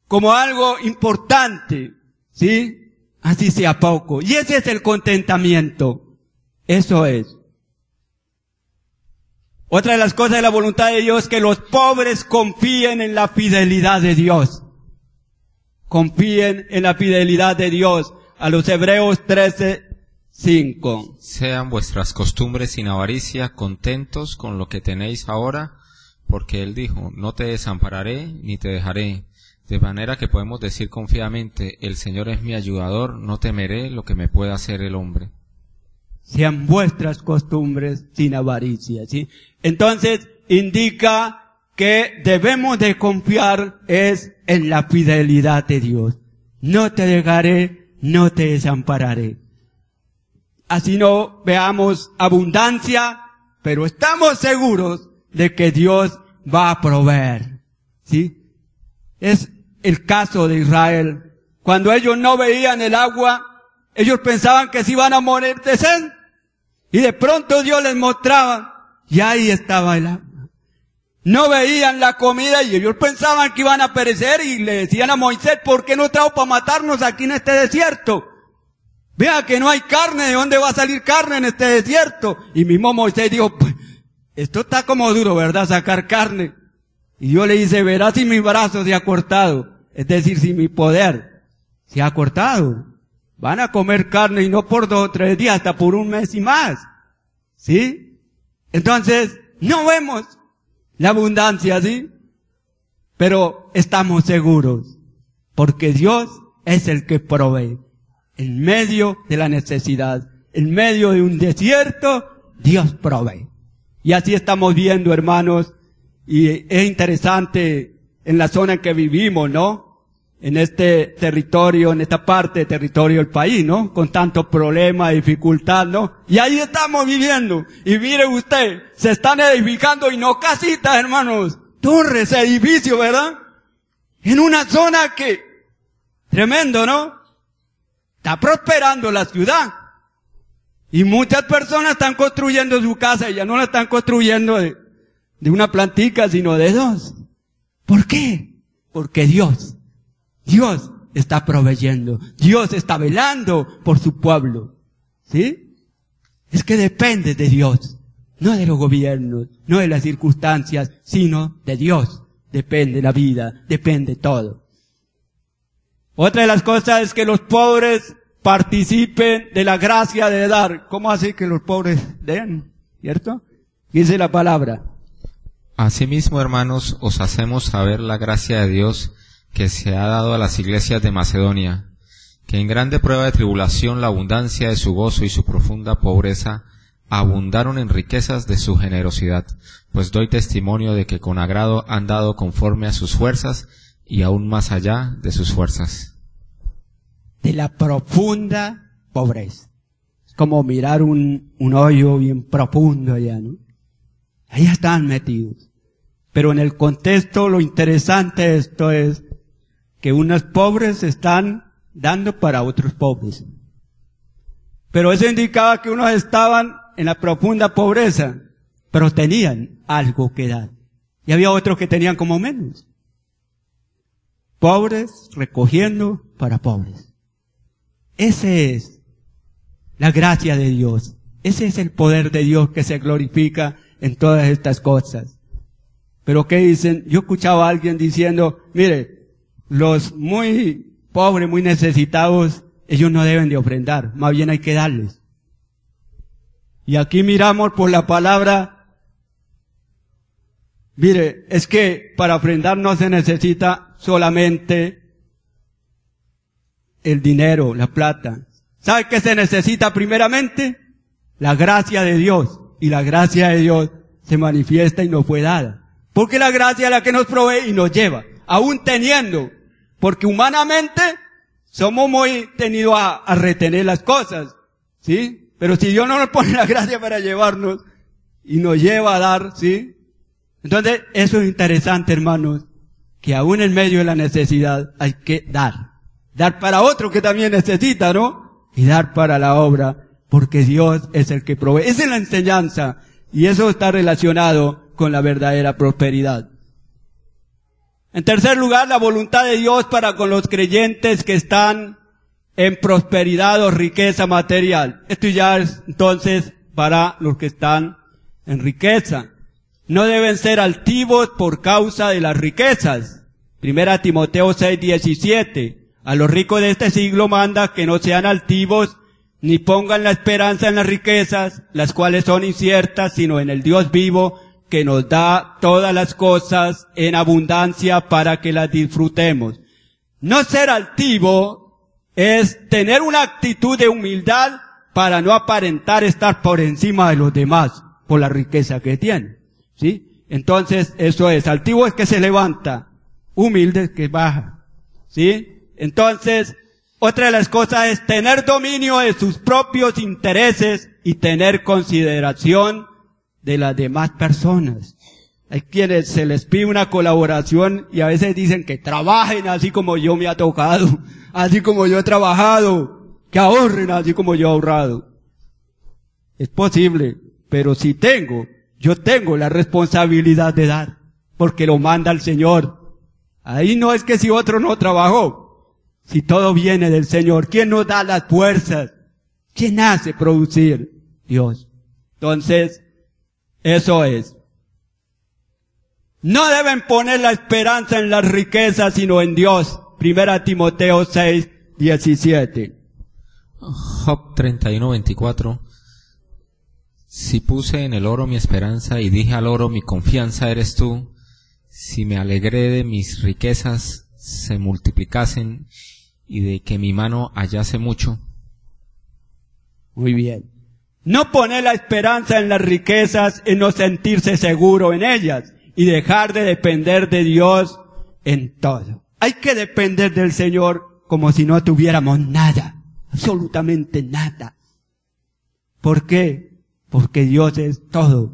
como algo importante, ¿sí? Así sea poco. Y ese es el contentamiento. Eso es. Otra de las cosas de la voluntad de Dios es que los pobres confíen en la fidelidad de Dios. Confíen en la fidelidad de Dios. A los Hebreos 13:5. Sean vuestras costumbres sin avaricia, contentos con lo que tenéis ahora, porque Él dijo, no te desampararé ni te dejaré. De manera que podemos decir confiadamente, el Señor es mi ayudador, no temeré lo que me pueda hacer el hombre. Sean vuestras costumbres sin avaricia, ¿sí? Entonces, indica que debemos de confiar es en la fidelidad de Dios. No te dejaré, no te desampararé. Así no veamos abundancia, pero estamos seguros de que Dios va a proveer, ¿sí? Es el caso de Israel. Cuando ellos no veían el agua, ellos pensaban que se iban a morir de sed. Y de pronto Dios les mostraba, y ahí estaba el agua. No veían la comida y ellos pensaban que iban a perecer y le decían a Moisés, ¿por qué no trajo para matarnos aquí en este desierto? Vea que no hay carne, ¿de dónde va a salir carne en este desierto? Y mismo Moisés dijo, pues, esto está como duro, ¿verdad? Sacar carne. Y Dios le dice, verás si mi brazo se ha cortado. Es decir, si mi poder se ha cortado. Van a comer carne y no por 2 o 3 días, hasta por 1 mes y más. ¿Sí? Entonces, no vemos la abundancia, ¿sí? Pero estamos seguros, porque Dios es el que provee. En medio de la necesidad, en medio de un desierto, Dios provee. Y así estamos viendo, hermanos, y es interesante en la zona en que vivimos, ¿no? en este territorio, en esta parte de territorio del país, ¿no? Con tanto problema, dificultad, ¿no? Y ahí estamos viviendo. Y mire usted, se están edificando y no casitas, hermanos, torres, edificios, ¿verdad? En una zona que, tremendo, ¿no? Está prosperando la ciudad. Y muchas personas están construyendo su casa y ya no la están construyendo de una plantica, sino de dos. ¿Por qué? Porque Dios está proveyendo. Dios está velando por su pueblo. ¿Sí? Es que depende de Dios. No de los gobiernos, no de las circunstancias, sino de Dios. Depende la vida, depende todo. Otra de las cosas es que los pobres participen de la gracia de dar. ¿Cómo así que los pobres den? ¿Cierto? Dice la palabra. Asimismo, hermanos, os hacemos saber la gracia de Dios que se ha dado a las iglesias de Macedonia, que en grande prueba de tribulación la abundancia de su gozo y su profunda pobreza abundaron en riquezas de su generosidad, pues doy testimonio de que con agrado han dado conforme a sus fuerzas y aún más allá de sus fuerzas. De la profunda pobreza. Es como mirar un hoyo bien profundo allá, ¿no? Ahí están metidos. Pero en el contexto lo interesante de esto es que unos pobres están dando para otros pobres. Pero eso indicaba que unos estaban en la profunda pobreza, pero tenían algo que dar. Y había otros que tenían como menos. Pobres recogiendo para pobres. Ese es la gracia de Dios. Ese es el poder de Dios que se glorifica en todas estas cosas. Pero ¿qué dicen? Yo escuchaba a alguien diciendo, mire, los muy pobres, muy necesitados, ellos no deben de ofrendar, más bien hay que darles. Y aquí miramos por la palabra, mire, es que para ofrendar no se necesita solamente el dinero, la plata. ¿Sabe qué se necesita primeramente? La gracia de Dios. Y la gracia de Dios se manifiesta y nos fue dada. Porque la gracia es la que nos provee y nos lleva. Aún teniendo. Porque humanamente somos muy tenidos a retener las cosas. ¿Sí? Pero si Dios no nos pone la gracia para llevarnos y nos lleva a dar, ¿sí? Entonces, eso es interesante, hermanos. Que aún en medio de la necesidad hay que dar. Dar para otro que también necesita, ¿no? Y dar para la obra. Porque Dios es el que provee. Esa es la enseñanza. Y eso está relacionado con la verdadera prosperidad. En tercer lugar, la voluntad de Dios para con los creyentes que están en prosperidad o riqueza material. Esto ya es entonces para los que están en riqueza. No deben ser altivos por causa de las riquezas. 1 Timoteo 6:17. A los ricos de este siglo manda que no sean altivos ni pongan la esperanza en las riquezas, las cuales son inciertas, sino en el Dios vivo, que nos da todas las cosas en abundancia para que las disfrutemos. No ser altivo es tener una actitud de humildad para no aparentar estar por encima de los demás, por la riqueza que tiene. ¿Sí? Entonces, eso es. Altivo es que se levanta, humilde es que baja. ¿Sí? Entonces, otra de las cosas es tener dominio de sus propios intereses y tener consideración de las demás personas. Hay quienes se les pide una colaboración y a veces dicen que trabajen así como yo me ha tocado, así como yo he trabajado, que ahorren así como yo he ahorrado. Es posible, pero si yo tengo la responsabilidad de dar, porque lo manda el Señor. Ahí no es que si otro no trabajó. Si todo viene del Señor, ¿quién nos da las fuerzas? ¿Quién hace producir? Dios. Entonces, eso es. No deben poner la esperanza en las riquezas, sino en Dios. 1 Timoteo 6:17. Job 31:24. Si puse en el oro mi esperanza y dije al oro, mi confianza eres tú, si me alegré de mis riquezas se multiplicasen y de que mi mano hallase mucho. Muy bien. No poner la esperanza en las riquezas es no sentirse seguro en ellas y dejar de depender de Dios en todo. Hay que depender del Señor como si no tuviéramos nada, absolutamente nada. ¿Por qué? Porque Dios es todo.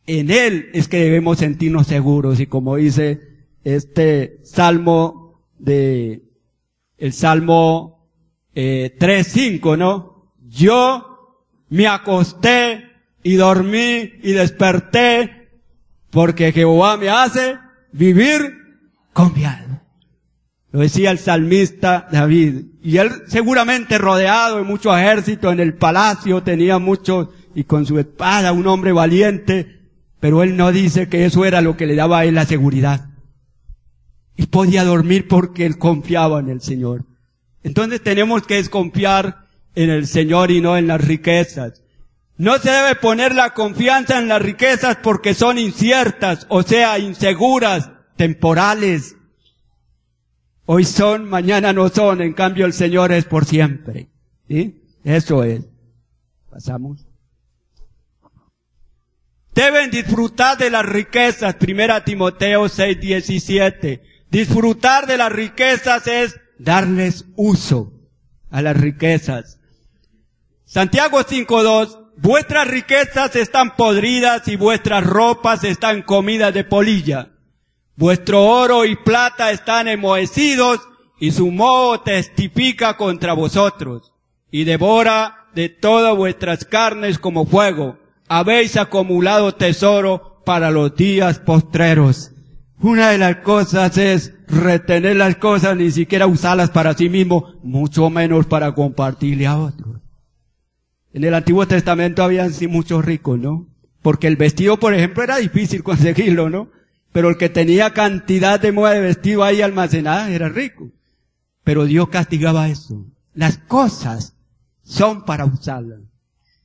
En Él es que debemos sentirnos seguros, y como dice este Salmo el Salmo 3:5, ¿no? Yo me acosté y dormí y desperté porque Jehová me hace vivir confiado. Lo decía el salmista David. Y él seguramente rodeado de mucho ejército en el palacio, tenía muchos, y con su espada, un hombre valiente, pero él no dice que eso era lo que le daba a él la seguridad. Y podía dormir porque él confiaba en el Señor. Entonces tenemos que desconfiar en el Señor y no en las riquezas. No se debe poner la confianza en las riquezas porque son inciertas, o sea, inseguras, temporales. Hoy son, mañana no son, en cambio el Señor es por siempre. ¿Sí? Eso es. Pasamos. Deben disfrutar de las riquezas, 1 Timoteo 6:17. Disfrutar de las riquezas es darles uso a las riquezas. Santiago 5:2. Vuestras riquezas están podridas y vuestras ropas están comidas de polilla. Vuestro oro y plata están enmohecidos y su moho testifica contra vosotros y devora de todas vuestras carnes como fuego. Habéis acumulado tesoro para los días postreros. Una de las cosas es retener las cosas, ni siquiera usarlas para sí mismo, mucho menos para compartirle a otros. En el Antiguo Testamento habían sí muchos ricos, ¿no? Porque el vestido, por ejemplo, era difícil conseguirlo, ¿no? Pero el que tenía cantidad de moda de vestido ahí almacenada era rico. Pero Dios castigaba eso. Las cosas son para usarlas,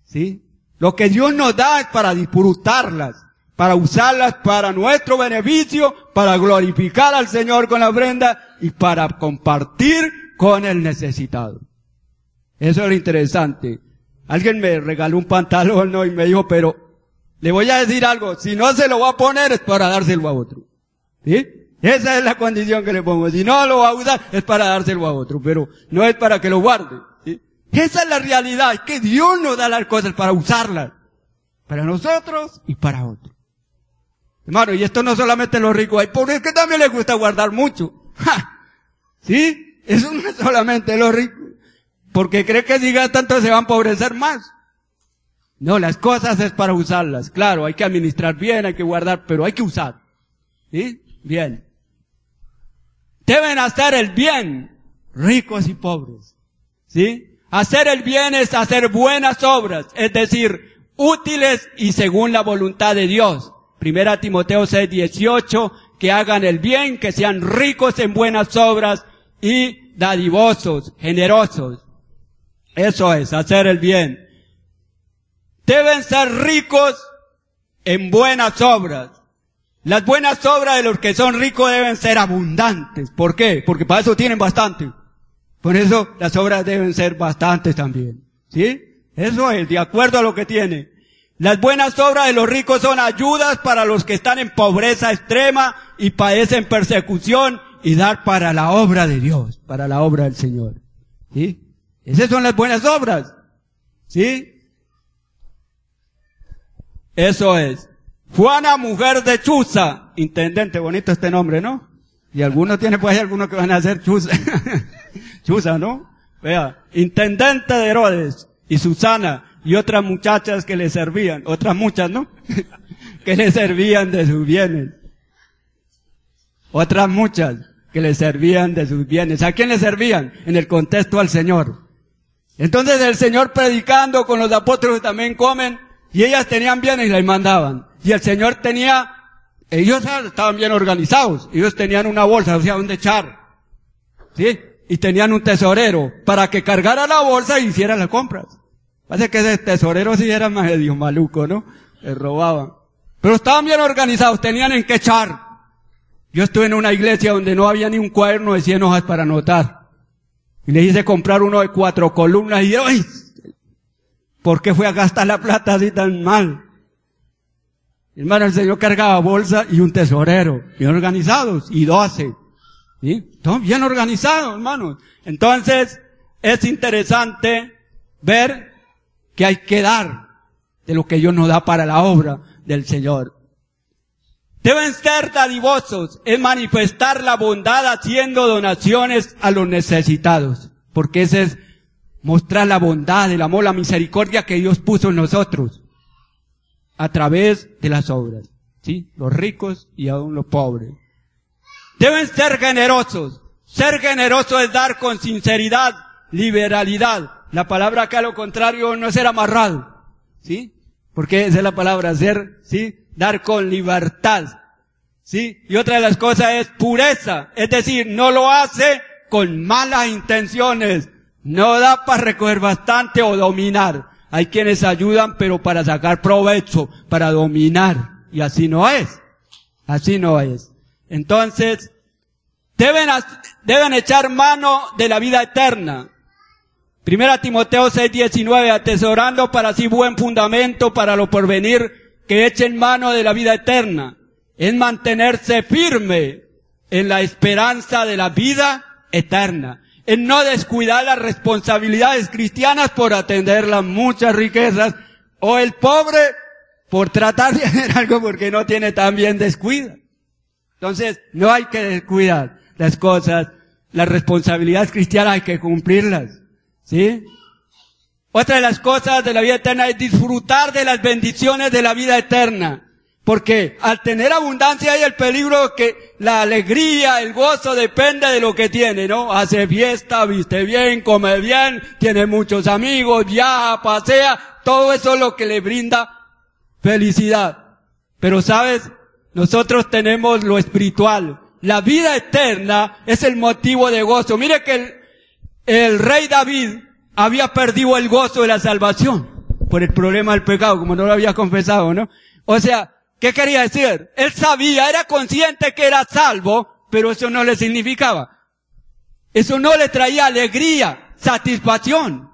¿sí? Lo que Dios nos da es para disfrutarlas, para usarlas para nuestro beneficio, para glorificar al Señor con la ofrenda y para compartir con el necesitado. Eso es lo interesante. Alguien me regaló un pantalón, ¿no? Y me dijo, pero le voy a decir algo, si no se lo va a poner es para dárselo a otro. ¿Sí? Esa es la condición que le pongo. Si no lo va a usar es para dárselo a otro, pero no es para que lo guarde. ¿Sí? Esa es la realidad, es que Dios nos da las cosas para usarlas. Para nosotros y para otros. Hermano, y esto no solamente los ricos, hay pobres que también les gusta guardar mucho. ¡Ja! ¿Sí? Eso no es solamente los ricos. Porque cree que si gastan tanto se va a empobrecer más. No, las cosas es para usarlas. Claro, hay que administrar bien, hay que guardar, pero hay que usar. ¿Sí? Bien. Deben hacer el bien, ricos y pobres. ¿Sí? Hacer el bien es hacer buenas obras, es decir, útiles y según la voluntad de Dios. 1 Timoteo 6:18, que hagan el bien, que sean ricos en buenas obras y dadivosos, generosos. Eso es, hacer el bien. Deben ser ricos en buenas obras. Las buenas obras de los que son ricos deben ser abundantes. ¿Por qué? Porque para eso tienen bastante. Por eso las obras deben ser bastantes también. ¿Sí? Eso es, de acuerdo a lo que tiene. Las buenas obras de los ricos son ayudas para los que están en pobreza extrema y padecen persecución, y dar para la obra de Dios, para la obra del Señor. ¿Sí? Esas son las buenas obras. ¿Sí? Eso es. Juana, mujer de Chuza, intendente, bonito este nombre, ¿no? Y algunos tiene pues algunos que van a hacer Chuza. Chuza, ¿no? Vea, intendente de Herodes y Susana y otras muchachas que le servían, otras muchas, ¿no? Que le servían de sus bienes. Otras muchas que le servían de sus bienes. ¿A quién le servían? En el contexto al Señor. Entonces el Señor predicando con los apóstoles también comen, y ellas tenían bienes y les mandaban. Y el Señor ellos estaban bien organizados, ellos tenían una bolsa, o sea, donde echar. ¿Sí? Y tenían un tesorero para que cargara la bolsa y hiciera las compras. Parece que ese tesorero sí era medio maluco, ¿no? Les robaban. Pero estaban bien organizados, tenían en qué echar. Yo estuve en una iglesia donde no había ni un cuaderno de 100 hojas para anotar. Y le hice comprar uno de 4 columnas y yo, ¡ay! ¿Por qué fue a gastar la plata así tan mal? Hermano, el Señor cargaba bolsa y un tesorero, bien organizados, y 12. ¿Sí? Todo bien organizado, hermanos. Entonces, es interesante ver que hay que dar de lo que Dios nos da para la obra del Señor. Deben ser dadivosos, es manifestar la bondad haciendo donaciones a los necesitados, porque ese es mostrar la bondad, el amor, la misericordia que Dios puso en nosotros a través de las obras, ¿sí? Los ricos y aún los pobres. Deben ser generosos. Ser generoso es dar con sinceridad, liberalidad. La palabra acá, a lo contrario, no es ser amarrado, ¿sí? Porque esa es la palabra, ser, ¿sí? Dar con libertad, ¿sí? Y otra de las cosas es pureza, es decir, no lo hace con malas intenciones, no da para recoger bastante o dominar. Hay quienes ayudan, pero para sacar provecho, para dominar, y así no es, así no es. Entonces, deben echar mano de la vida eterna. 1 Timoteo 6:19, atesorando para sí buen fundamento para lo porvenir, que echen mano de la vida eterna. Es mantenerse firme en la esperanza de la vida eterna. Es no descuidar las responsabilidades cristianas por atender las muchas riquezas, o el pobre por tratar de hacer algo porque no tiene también descuida. Entonces, no hay que descuidar las cosas, las responsabilidades cristianas hay que cumplirlas. ¿Sí? Otra de las cosas de la vida eterna es disfrutar de las bendiciones de la vida eterna. Porque al tener abundancia hay el peligro que la alegría, el gozo depende de lo que tiene, ¿no? Hace fiesta, viste bien, come bien, tiene muchos amigos, viaja, pasea, todo eso es lo que le brinda felicidad. Pero sabes, nosotros tenemos lo espiritual. La vida eterna es el motivo de gozo. Mire que el rey David había perdido el gozo de la salvación por el problema del pecado, como no lo había confesado, ¿no? O sea, ¿qué quería decir? Él sabía, era consciente que era salvo, pero eso no le significaba. Eso no le traía alegría, satisfacción.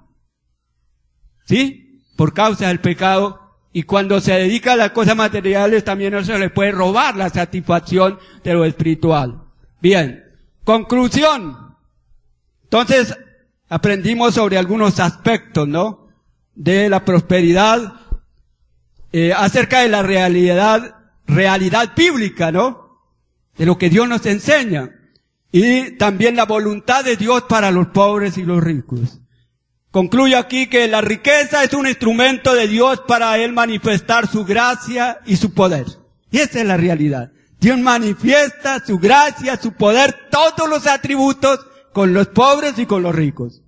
¿Sí? Por causa del pecado. Y cuando se dedica a las cosas materiales, también eso le puede robar la satisfacción de lo espiritual. Bien. Conclusión. Entonces, aprendimos sobre algunos aspectos, ¿no? De la prosperidad, acerca de la realidad bíblica, ¿no? De lo que Dios nos enseña. Y también la voluntad de Dios para los pobres y los ricos. Concluyo aquí que la riqueza es un instrumento de Dios para Él manifestar su gracia y su poder. Y esa es la realidad. Dios manifiesta su gracia, su poder, todos los atributos con los pobres y con los ricos.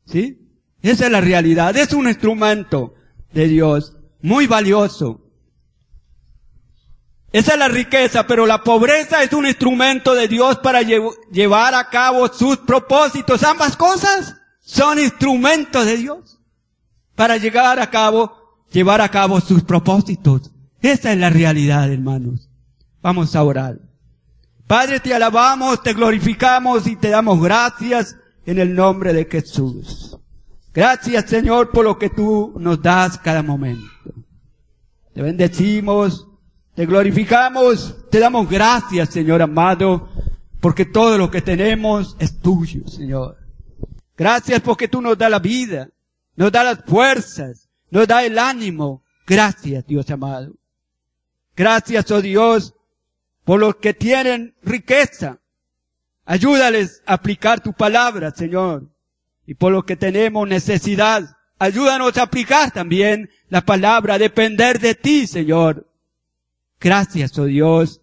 ¿Sí? Esa es la realidad. Es un instrumento de Dios muy valioso. Esa es la riqueza, pero la pobreza es un instrumento de Dios para llevar a cabo sus propósitos. Ambas cosas son instrumentos de Dios para llevar a cabo sus propósitos. Esa es la realidad, hermanos. Vamos a orar. Padre, te alabamos, te glorificamos y te damos gracias en el nombre de Jesús. Gracias, Señor, por lo que tú nos das cada momento. Te bendecimos, te glorificamos, te damos gracias, Señor amado, porque todo lo que tenemos es tuyo, Señor. Gracias porque tú nos das la vida, nos das las fuerzas, nos das el ánimo. Gracias, Dios amado. Gracias, oh Dios, por los que tienen riqueza. Ayúdales a aplicar tu palabra, Señor. Y por los que tenemos necesidad, ayúdanos a aplicar también la palabra, a depender de ti, Señor. Gracias, oh Dios.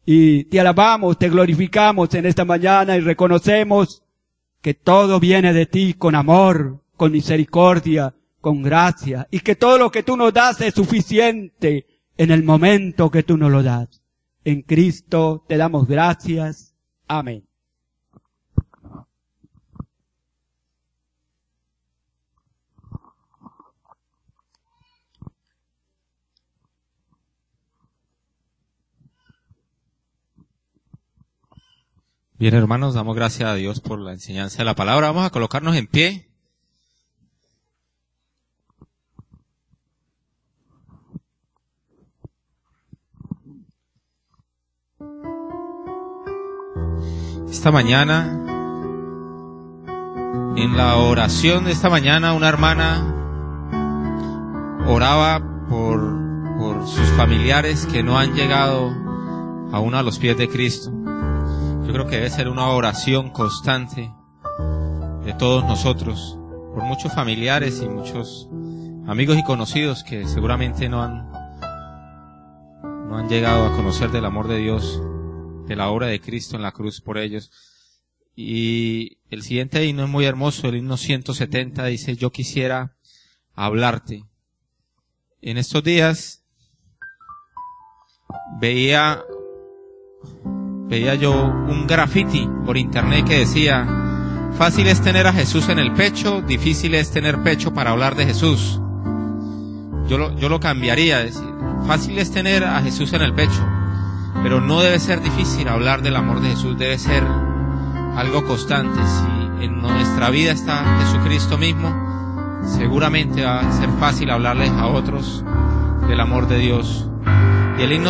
Y te alabamos, te glorificamos en esta mañana y reconocemos que todo viene de ti con amor, con misericordia, con gracia. Y que todo lo que tú nos das es suficiente en el momento que tú nos lo das. En Cristo te damos gracias. Amén. Bien, hermanos, damos gracias a Dios por la enseñanza de la palabra. Vamos a colocarnos en pie. Esta mañana, en la oración de esta mañana, una hermana oraba por sus familiares que no han llegado aún a los pies de Cristo. Yo creo que debe ser una oración constante de todos nosotros, por muchos familiares y muchos amigos y conocidos que seguramente no han llegado a conocer del amor de Dios, de la obra de Cristo en la cruz por ellos. Y el siguiente himno es muy hermoso, el himno 170, dice: yo quisiera hablarte. En estos días veía yo un graffiti por internet que decía: fácil es tener a Jesús en el pecho, difícil es tener pecho para hablar de Jesús. Yo lo cambiaría, decir, fácil es tener a Jesús en el pecho, pero no debe ser difícil hablar del amor de Jesús, debe ser algo constante. Si en nuestra vida está Jesucristo mismo, seguramente va a ser fácil hablarles a otros del amor de Dios. Y el himno